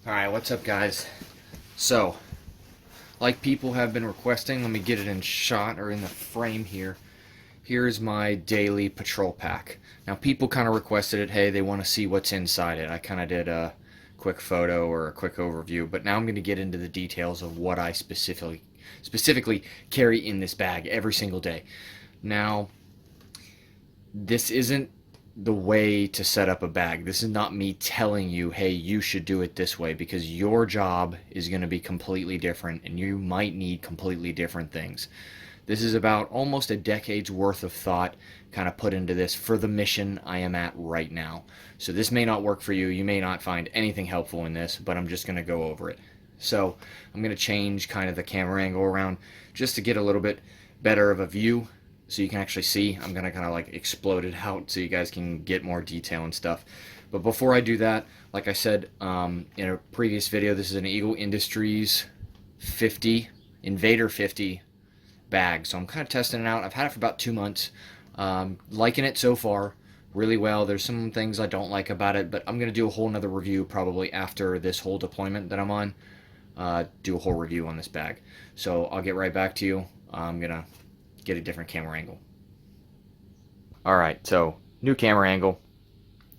Alright, what's up guys? So, like people have been requesting, let me get it in shot or in the frame here. Here's my daily patrol pack. Now people kind of requested it, hey, they want to see what's inside it. I kind of did a quick photo or a quick overview, but now I'm going to get into the details of what I specifically carry in this bag every single day. Now, this isn't the way to set up a bag. This is not me telling you, hey, you should do it this way, because your job is going to be completely different and you might need completely different things. This is about almost a decade's worth of thought kind of put into this for the mission I am at right now. So this may not work for you. You may not find anything helpful in this, but I'm just going to go over it. So I'm going to change kind of the camera angle around just to get a little bit better of a view, so you can actually see. I'm gonna kind of like explode it out so you guys can get more detail and stuff. But before I do that, like I said in a previous video, this is an Eagle Industries 50 Invader 50 bag. So I'm kind of testing it out. I've had it for about 2 months. Liking it so far really well. There's some things I don't like about it, but I'm gonna do a whole nother review probably after this whole deployment that I'm on. Do a whole review on this bag. So I'll get right back to you. I'm gonna get a different camera angle. Alright, so new camera angle,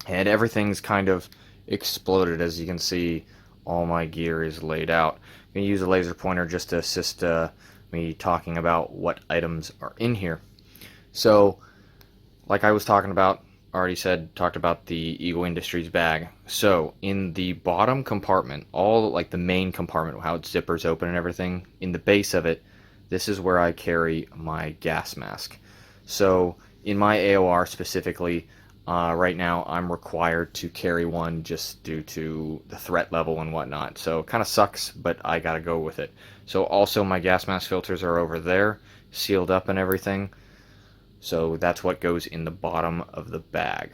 and everything's kind of exploded. As you can see, all my gear is laid out. I'm going to use a laser pointer just to assist me talking about what items are in here. So, like I was talking about, talked about the Eagle Industries bag. So, in the bottom compartment, all like the main compartment, how its zippers open and everything, in the base of it, this is where I carry my gas mask. So in my AOR specifically, right now I'm required to carry one just due to the threat level and whatnot. So it kind of sucks, but I gotta go with it. So also my gas mask filters are over there, sealed up and everything. So that's what goes in the bottom of the bag.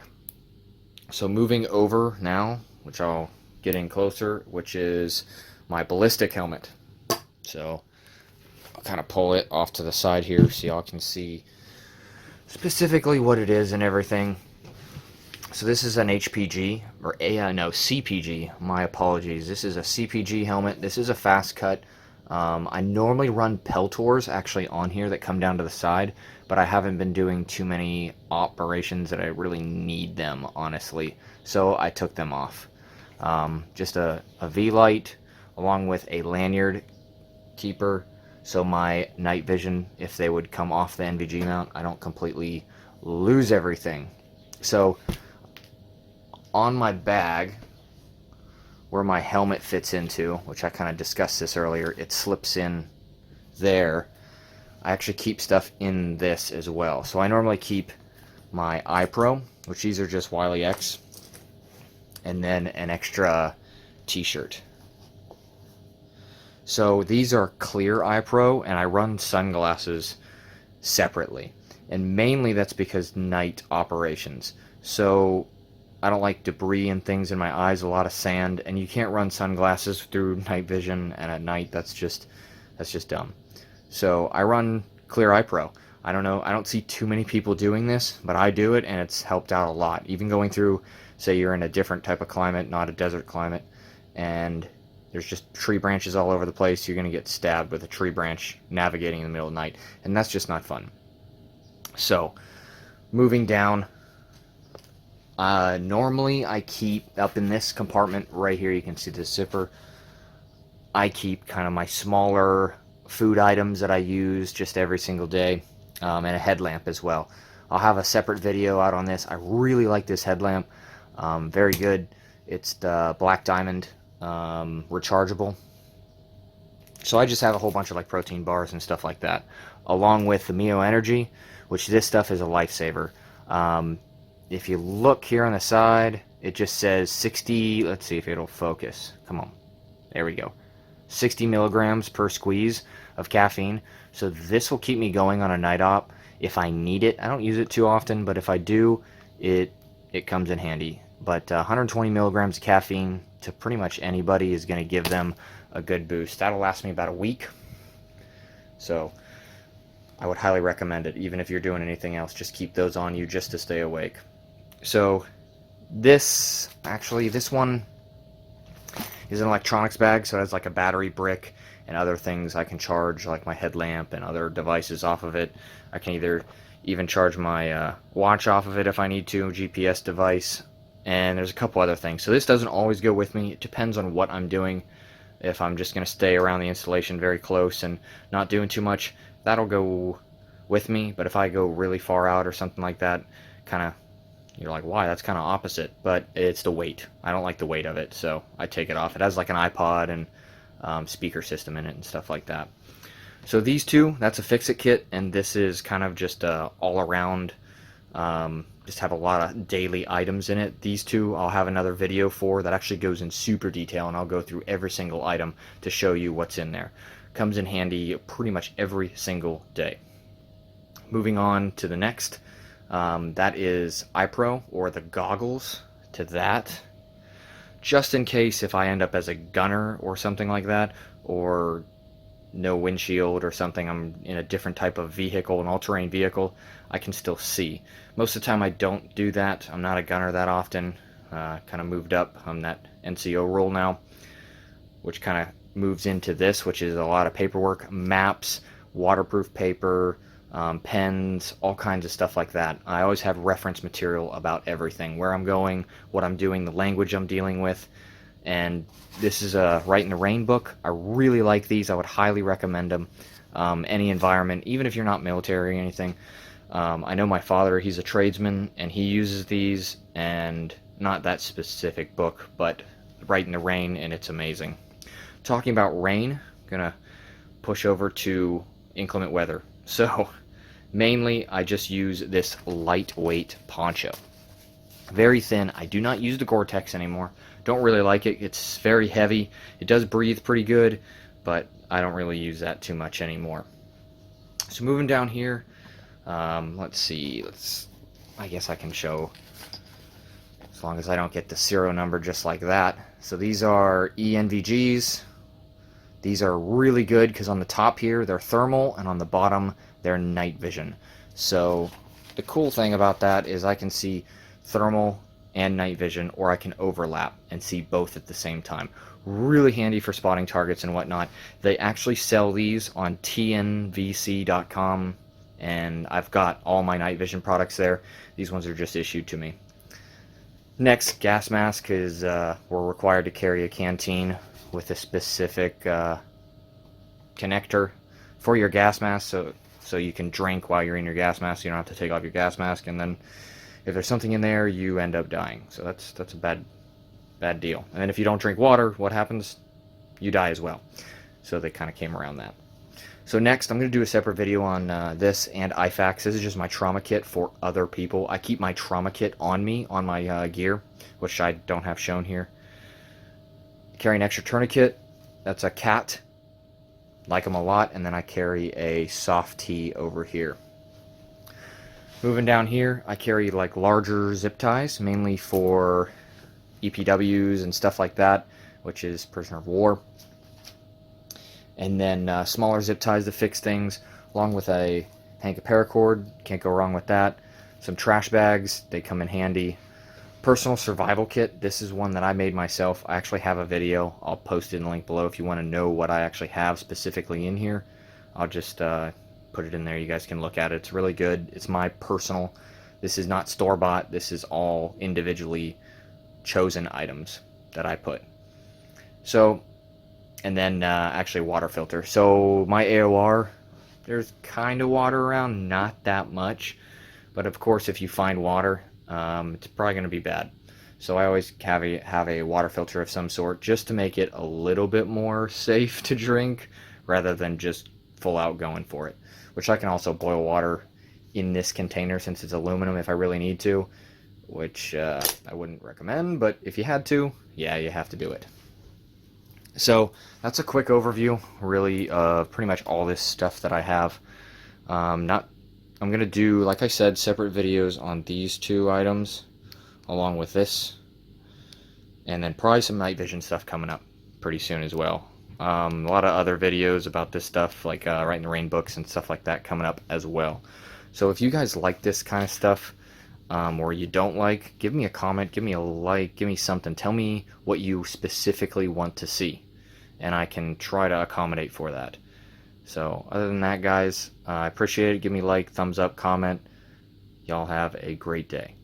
So moving over now, which I'll get in closer, which is my ballistic helmet. So kind of pull it off to the side here so y'all can see specifically what it is and everything. So this is an HPG, or CPG, my apologies. This is a CPG helmet. This is a fast cut. I normally run Peltors actually on here that come down to the side, but I haven't been doing too many operations that I really need them, honestly. So I took them off. Just a V-light along with a lanyard keeper. So my night vision, if they would come off the NVG mount, I don't completely lose everything. So on my bag, where my helmet fits into, which I kind of discussed this earlier, it slips in there. I actually keep stuff in this as well. So I normally keep my iPro, which these are just Wiley X, and then an extra t-shirt. So these are clear iPro, and I run sunglasses separately. And mainly that's because night operations. So I don't like debris and things in my eyes, a lot of sand, and you can't run sunglasses through night vision, and at night that's just dumb. So I run clear iPro. I don't know, I don't see too many people doing this, but I do it, and it's helped out a lot. Even going through, say you're in a different type of climate, not a desert climate, and there's just tree branches all over the place, you're going to get stabbed with a tree branch navigating in the middle of the night, and that's just not fun. So, moving down, normally I keep, up in this compartment right here, you can see the zipper, I keep kind of my smaller food items that I use just every single day, and a headlamp as well. I'll have a separate video out on this. I really like this headlamp, very good. It's the Black Diamond rechargeable. So I just have a whole bunch of like protein bars and stuff like that, along with the Mio Energy, which this stuff is a lifesaver. If you look here on the side, it just says 60, let's see if it'll focus. Come on, there we go. 60 milligrams per squeeze of caffeine. So this will keep me going on a night op if I need it. I don't use it too often, but if I do, it comes in handy. But 120 milligrams of caffeine to pretty much anybody is going to give them a good boost. That'll last me about a week. So I would highly recommend it. Even if you're doing anything else, just keep those on you just to stay awake. So this one is an electronics bag, so it has like a battery brick and other things I can charge, like my headlamp and other devices off of it. I can either even charge my watch off of it if I need to, GPS device, and there's a couple other things. So this doesn't always go with me. It depends on what I'm doing. If I'm just going to stay around the installation very close and not doing too much, that'll go with me. But if I go really far out or something like that, kind of, you're like, why? That's kind of opposite. But it's the weight. I don't like the weight of it, so I take it off. It has like an iPod and speaker system in it and stuff like that. So these two, that's a fix-it kit, and this is kind of just all around, just have a lot of daily items in it. These two I'll have another video for that actually goes in super detail, and I'll go through every single item to show you what's in there. Comes in handy pretty much every single day. Moving on to the next, that is iPro, or the goggles to that. Just in case if I end up as a gunner or something like that, or no windshield or something, I'm in a different type of vehicle, an all-terrain vehicle, I can still see. Most of the time I don't do that. I'm not a gunner that often. Kind of moved up. I'm that NCO role now, which kind of moves into this, which is a lot of paperwork, maps, waterproof paper, pens, all kinds of stuff like that. I always have reference material about everything, where I'm going, what I'm doing, the language I'm dealing with. And this is a Write in the Rain book. I really like these. I would highly recommend them. Any environment, even if you're not military or anything. I know my father, he's a tradesman, and he uses these, and not that specific book, but Write in the Rain, and it's amazing. Talking about rain, I'm gonna push over to inclement weather. So mainly I just use this lightweight poncho. Very thin. I do not use the Gore-Tex anymore. Don't really like it. It's very heavy. It does breathe pretty good, but I don't really use that too much anymore. So moving down here, let's see. I guess I can show, as long as I don't get the serial number just like that. So these are ENVGs. These are really good because on the top here they're thermal, and on the bottom they're night vision. So the cool thing about that is I can see thermal and night vision, or I can overlap and see both at the same time. Really handy for spotting targets and whatnot. They actually sell these on tnvc.com, and I've got all my night vision products there. These ones are just issued to me. Next, gas mask is we're required to carry a canteen with a specific connector for your gas mask, so you can drink while you're in your gas mask. You don't have to take off your gas mask, and then if there's something in there, you end up dying. So that's a bad deal. And then if you don't drink water, what happens? You die as well. So they kind of came around that. So next, I'm going to do a separate video on this and IFAKs. This is just my trauma kit for other people. I keep my trauma kit on me, on my gear, which I don't have shown here. Carry an extra tourniquet. That's a cat. Like them a lot. And then I carry a soft tee over here. Moving down here, I carry like larger zip ties, mainly for EPWs and stuff like that, which is prisoner of war. And then smaller zip ties to fix things, along with a hank of paracord. Can't go wrong with that. Some trash bags, they come in handy. Personal survival kit, this is one that I made myself. I actually have a video. I'll post it in the link below if you want to know what I actually have specifically in here. I'll just put it in there. You guys can look at it. It's really good. It's my personal. This is not store-bought. This is all individually chosen items that I put. So, and then actually a water filter. So my AOR, there's kind of water around, not that much. But of course, if you find water, it's probably going to be bad. So I always have a water filter of some sort, just to make it a little bit more safe to drink, rather than just full out going for it. Which I can also boil water in this container since it's aluminum if I really need to, which I wouldn't recommend, but if you had to, yeah, you have to do it. So that's a quick overview, really, pretty much all this stuff that I have. I'm going to do, like I said, separate videos on these two items, along with this, and then probably some night vision stuff coming up pretty soon as well. A lot of other videos about this stuff, like Write in the Rain books and stuff like that coming up as well. So if you guys like this kind of stuff, or you don't like, give me a comment, give me a like, give me something. Tell me what you specifically want to see, and I can try to accommodate for that. So other than that, guys, I appreciate it. Give me a like, thumbs up, comment. Y'all have a great day.